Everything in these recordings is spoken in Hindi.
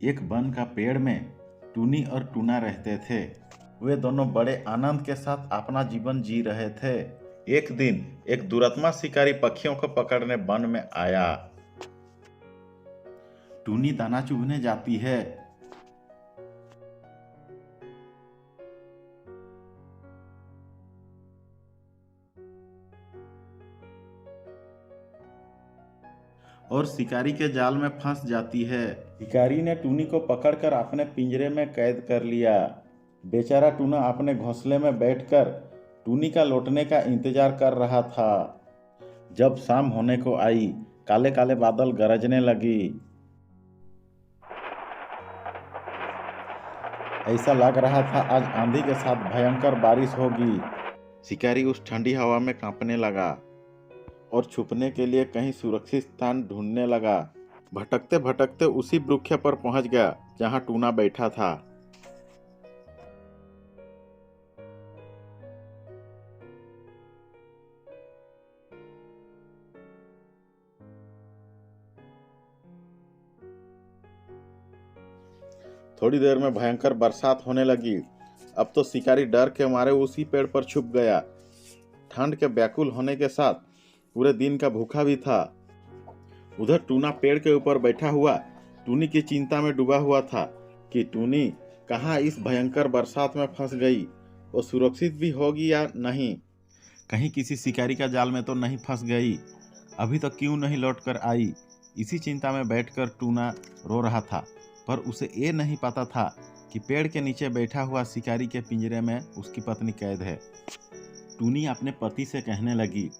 एक वन का पेड़ में टूनी और टूना रहते थे। वे दोनों बड़े आनंद के साथ अपना जीवन जी रहे थे। एक दिन एक दुरात्मा शिकारी पक्षियों को पकड़ने वन में आया। टूनी दाना चुभने जाती है। और शिकारी के जाल में फंस जाती है। शिकारी ने टूनी को पकड़कर अपने पिंजरे में कैद कर लिया। बेचारा टूना अपने घोंसले में बैठकर टूनी का लौटने का इंतजार कर रहा था। जब शाम होने को आई, काले काले बादल गरजने लगी। ऐसा लग रहा था आज आंधी के साथ भयंकर बारिश होगी। शिकारी उस ठंडी हवा में कांपने लगा और छुपने के लिए कहीं सुरक्षित स्थान ढूंढने लगा। भटकते भटकते उसी वृक्ष पर पहुंच गया जहां टूना बैठा था। थोड़ी देर में भयंकर बरसात होने लगी। अब तो शिकारी डर के मारे उसी पेड़ पर छुप गया। ठंड के व्याकुल होने के साथ पूरे दिन का भूखा भी था। उधर टूना पेड़ के ऊपर बैठा हुआ टूनी की चिंता में डूबा हुआ था कि टूनी कहाँ इस भयंकर बरसात में फंस गई। वो सुरक्षित भी होगी या नहीं, कहीं किसी शिकारी का जाल में तो नहीं फंस गई, अभी तक क्यों नहीं लौट कर आई। इसी चिंता में बैठकर टूना रो रहा था, पर उसे ये नहीं पता था कि पेड़ के नीचे बैठा हुआ शिकारी के पिंजरे में उसकी पत्नी कैद है। टूनी अपने पति से कहने लगी,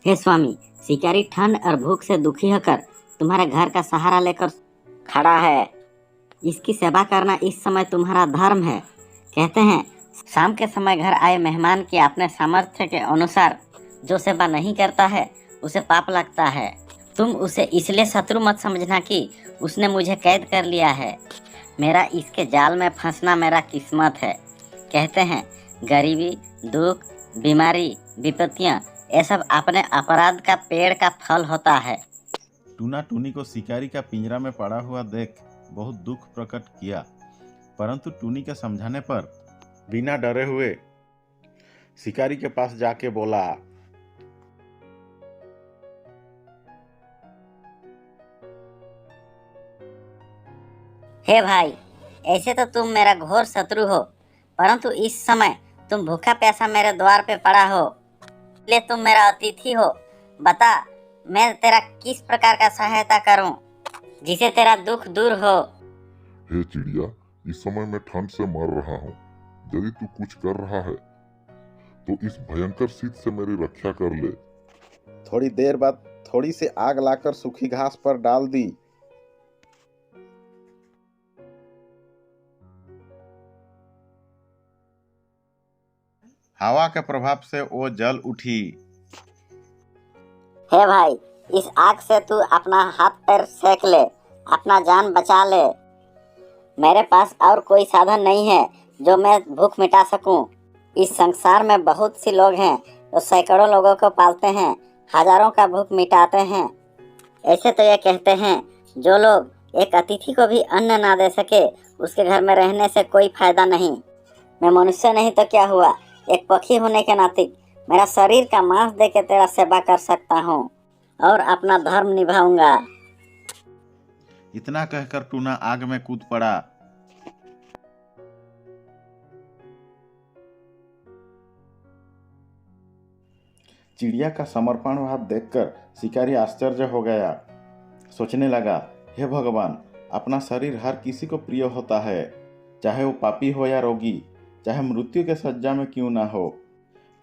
हे स्वामी, शिकारी ठंड और भूख से दुखी होकर तुम्हारे घर का सहारा लेकर खड़ा है। इसकी सेवा करना इस समय तुम्हारा धर्म है। कहते हैं शाम के समय घर आए मेहमान की अपने सामर्थ्य के अनुसार जो सेवा नहीं करता है उसे पाप लगता है। तुम उसे इसलिए शत्रु मत समझना कि उसने मुझे कैद कर लिया है। मेरा इसके जाल में फंसना मेरा किस्मत है। कहते हैं गरीबी, दुख, बीमारी, विपत्तियां ये सब अपने अपराध का पेड़ का फल होता है। टूना टूनी को शिकारी का पिंजरा में पड़ा हुआ देख बहुत दुख प्रकट किया, परंतु टूनी के समझाने पर बिना डरे हुए शिकारी के पास जाके बोला, हे भाई, ऐसे तो तुम मेरा घोर शत्रु हो, परंतु इस समय तुम भूखा प्यासा मेरे द्वार पे पड़ा हो, इसलिए तुम मेरा अतिथि हो। बता, मैं तेरा किस प्रकार का सहायता करूं जिसे तेरा दुख दूर हो। हे चिड़िया, इस समय मैं ठंड से मर रहा हूँ। यदि तू कुछ कर रहा है तो इस भयंकर शीत से मेरी रक्षा कर ले। थोड़ी देर बाद थोड़ी सी आग लाकर सूखी घास पर डाल दी। हवा के प्रभाव से वो जल उठी। हे भाई, इस आग से तू अपना हाथ पैर सेक ले, अपना जान बचा ले। मेरे पास और कोई साधन नहीं है जो मैं भूख मिटा सकूं। इस संसार में बहुत सी लोग हैं जो सैकड़ों लोगों को पालते हैं, हजारों का भूख मिटाते हैं। ऐसे तो ये कहते हैं जो लोग एक अतिथि को भी अन्न ना दे सके उसके घर में रहने से कोई फायदा नहीं। मैं मनुष्य नहीं तो क्या हुआ, एक पक्षी होने के नाते मेरा शरीर का मांस दे के तेरा सेवा कर सकता हूँ और अपना धर्म निभाऊंगा। इतना कहकर टूना आग में कूद पड़ा। चिड़िया का समर्पण भाव देखकर शिकारी आश्चर्य हो गया। सोचने लगा, हे भगवान, अपना शरीर हर किसी को प्रिय होता है, चाहे वो पापी हो या रोगी, चाहे मृत्यु के शय्या में क्यों ना हो,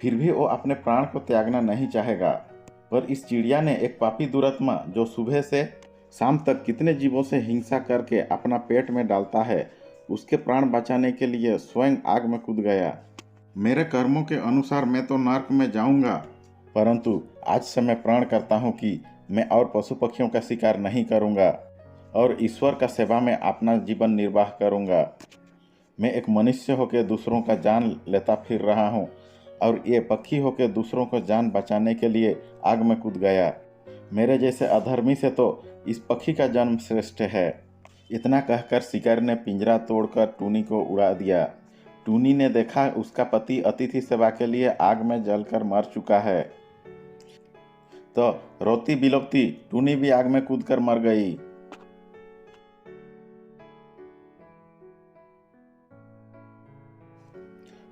फिर भी वो अपने प्राण को त्यागना नहीं चाहेगा। पर इस चिड़िया ने एक पापी दुरात्मा जो सुबह से शाम तक कितने जीवों से हिंसा करके अपना पेट में डालता है, उसके प्राण बचाने के लिए स्वयं आग में कूद गया। मेरे कर्मों के अनुसार मैं तो नर्क में जाऊंगा, परंतु आज से मैं प्रण करता हूँ कि मैं और पशु पक्षियों का शिकार नहीं करूँगा और ईश्वर का सेवा में अपना जीवन निर्वाह करूँगा। मैं एक मनुष्य होकर दूसरों का जान लेता फिर रहा हूँ और ये पक्षी होकर दूसरों को जान बचाने के लिए आग में कूद गया। मेरे जैसे अधर्मी से तो इस पक्षी का जन्म श्रेष्ठ है। इतना कहकर शिकारी ने पिंजरा तोड़कर टूनी को उड़ा दिया। टूनी ने देखा उसका पति अतिथि सेवा के लिए आग में जलकर मर चुका है, तो रोती बिलखती टूनी भी आग में कूदकर मर गई।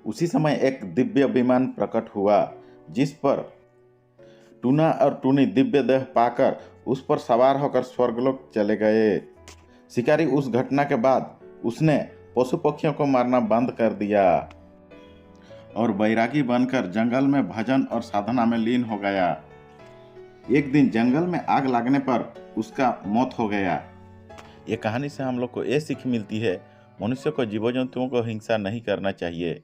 उसी समय एक दिव्य विमान प्रकट हुआ, जिस पर टूना और टूनी दिव्य देह पाकर उस पर सवार होकर स्वर्गलोक चले गए। शिकारी उस घटना के बाद उसने पशु पक्षियों को मारना बंद कर दिया और बैरागी बनकर जंगल में भजन और साधना में लीन हो गया। एक दिन जंगल में आग लगने पर उसका मौत हो गया। ये कहानी से हम लोग को ये सीख मिलती है, मनुष्य को जीव जंतुओं को हिंसा नहीं करना चाहिए।